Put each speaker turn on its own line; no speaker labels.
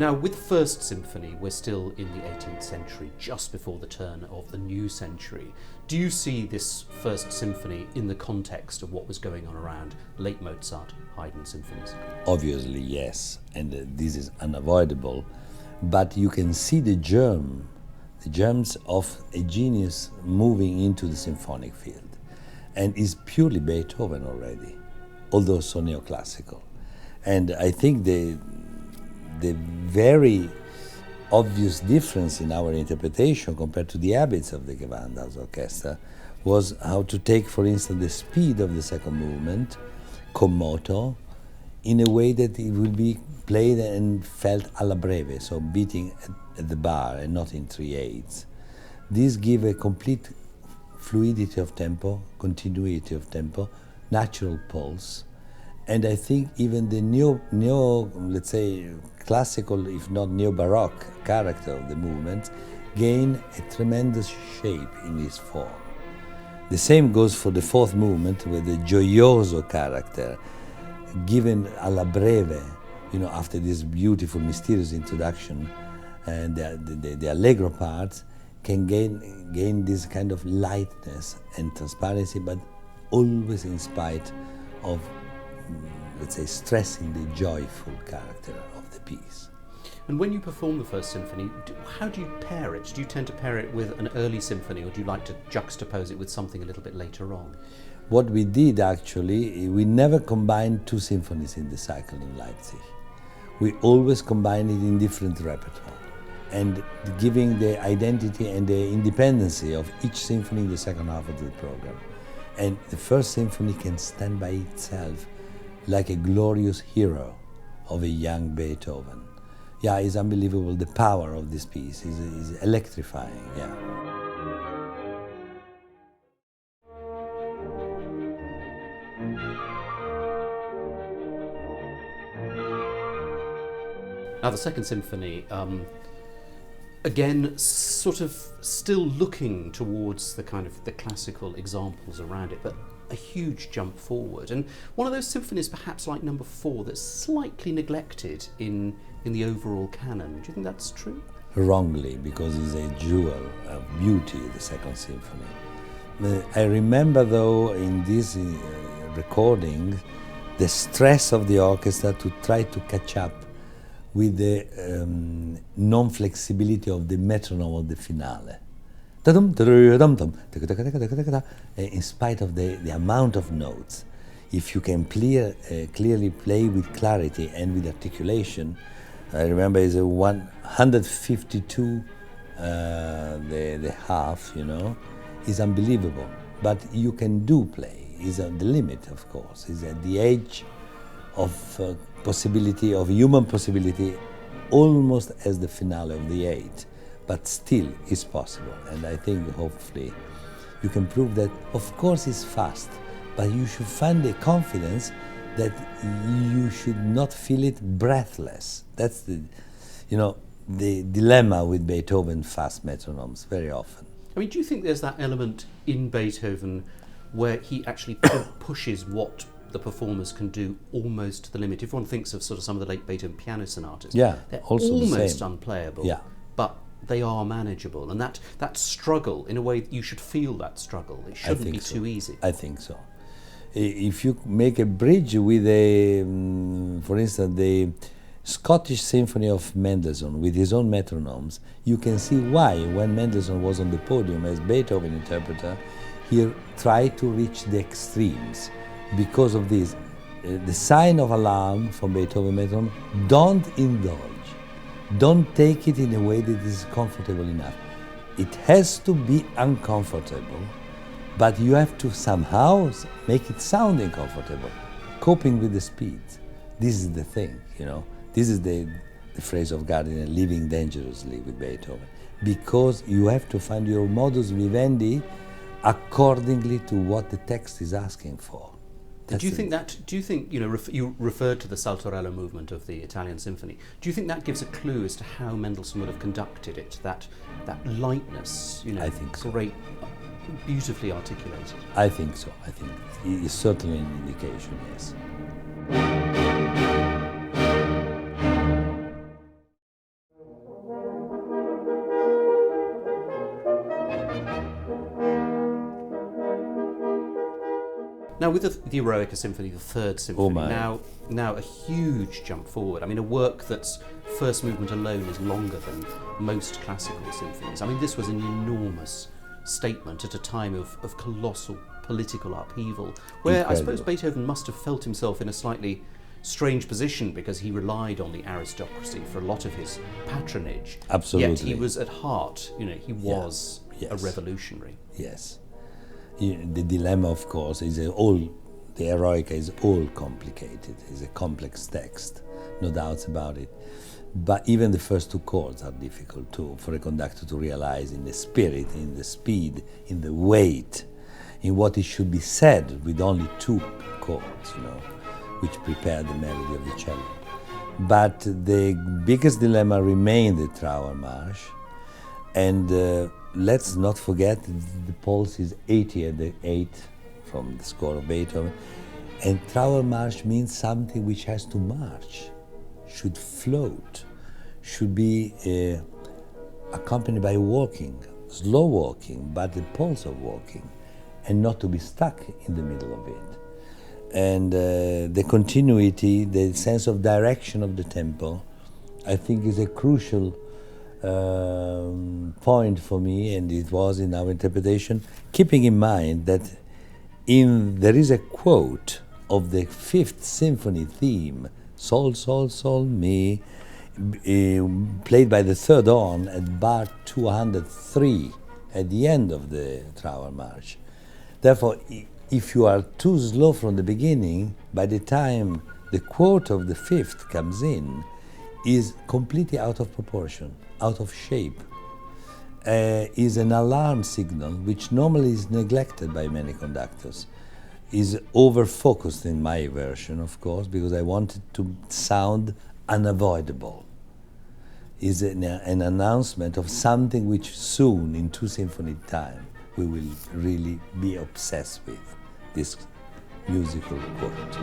Now, with First Symphony, we're still in the 18th century, just before the turn of the new century. Do you see this First Symphony in the context of what was going on around late Mozart, Haydn symphonies?
Obviously, yes, and this is unavoidable. But you can see the germs of a genius moving into the symphonic field. And it's purely Beethoven already, although so neoclassical. And I think the very obvious difference in our interpretation compared to the habits of the Gewandhaus Orchestra was how to take, for instance, the speed of the second movement, con moto, in a way that it will be played and felt alla breve, so beating at the bar and not in 3/8. This gives a complete fluidity of tempo, continuity of tempo, natural pulse, and I think even the let's say, classical, if not neo-baroque character of the movement gain a tremendous shape in its form. The same goes for the fourth movement with the gioioso character, given alla breve, after this beautiful, mysterious introduction, and the allegro parts can gain this kind of lightness and transparency, but always in spite of, let's say, stressing the joyful character of the piece.
And when you perform the First Symphony, how do you pair it? Do you tend to pair it with an early symphony, or do you like to juxtapose it with something a little bit later on?
What we did actually, we never combined two symphonies in the cycle in Leipzig. We always combined it in different repertoire, and giving the identity and the independency of each symphony in the second half of the program. And the First Symphony can stand by itself like a glorious hero of a young Beethoven. Yeah, it's unbelievable. The power of this piece is electrifying, yeah.
Now, the Second Symphony, again, sort of still looking towards the kind of the classical examples around it, but a huge jump forward. And one of those symphonies, perhaps like number 4, that's slightly neglected in the overall canon. Do you think that's true?
Wrongly, because it's a jewel of beauty, the Second Symphony. I remember, though, in this recording, the stress of the orchestra to try to catch up with the non-flexibility of the metronome of the finale. In spite of the amount of notes, if you can clearly play with clarity and with articulation, I remember it's a 152 the half, is unbelievable. But you can play. It's at the limit, of course. It's at the edge of possibility, of human possibility, almost as the finale of the 8. But still, it's possible. And I think, hopefully, you can prove that, of course, it's fast, but you should find the confidence that you should not feel it breathless. That's the dilemma with Beethoven fast metronomes very often.
I mean, do you think there's that element in Beethoven where he actually pushes what the performers can do almost to the limit? If one thinks of sort of some of the late Beethoven piano sonatas,
yeah,
they're
also
almost
the
unplayable,
yeah,
but they are manageable. And that struggle, in a way, you should feel that struggle. It shouldn't be too easy.
I think so. If you make a bridge with for instance, the Scottish Symphony of Mendelssohn with his own metronomes, you can see why, when Mendelssohn was on the podium as Beethoven interpreter, he tried to reach the extremes. Because of this, the sign of alarm from Beethoven metronome: don't indulge, don't take it in a way that is comfortable enough. It has to be uncomfortable, but you have to somehow make it sounding comfortable, coping with the speed. This is the thing, This is the phrase of Gardiner, living dangerously with Beethoven, because you have to find your modus vivendi accordingly to what the text is asking for.
Do you think you referred to the Saltarello movement of the Italian symphony? Do you think that gives a clue as to how Mendelssohn would have conducted it? That lightness,
I think so.
Great, beautifully articulated.
I think so. I think it's certainly an indication, yes.
Now, with the Eroica Symphony, the third symphony, now a huge jump forward. I mean, a work that's first movement alone is longer than most classical symphonies. I mean, this was an enormous statement at a time of colossal political upheaval, where
Incredible.
I suppose Beethoven must have felt himself in a slightly strange position because he relied on the aristocracy for a lot of his patronage.
Absolutely.
Yet he was at heart, he was a
Yes.
revolutionary.
Yes. The dilemma, of course, is the Eroica is all complicated. It's a complex text, no doubts about it. But even the first two chords are difficult too, for a conductor to realize in the spirit, in the speed, in the weight, in what it should be said with only two chords, which prepare the melody of the cello. But the biggest dilemma remained the Trauermarsch, and let's not forget the pulse is 80 at the 8th from the score of Beethoven, and Trauermarsch means something which has to march, should float, should be accompanied by walking, slow walking, but the pulse of walking, and not to be stuck in the middle of it. And the continuity, the sense of direction of the tempo, I think is a crucial point for me, and it was in our interpretation, keeping in mind that there is a quote of the Fifth Symphony theme, Sol, Sol, Sol, Mi, played by the third horn at bar 203 at the end of the Trauermarsch. Therefore, if you are too slow from the beginning, by the time the quote of the fifth comes in, is completely out of proportion, out of shape. Is an alarm signal which normally is neglected by many conductors. Is over-focused in my version, of course, because I wanted to sound unavoidable. Is an announcement of something which soon, in two symphony time, we will really be obsessed with, this musical quote.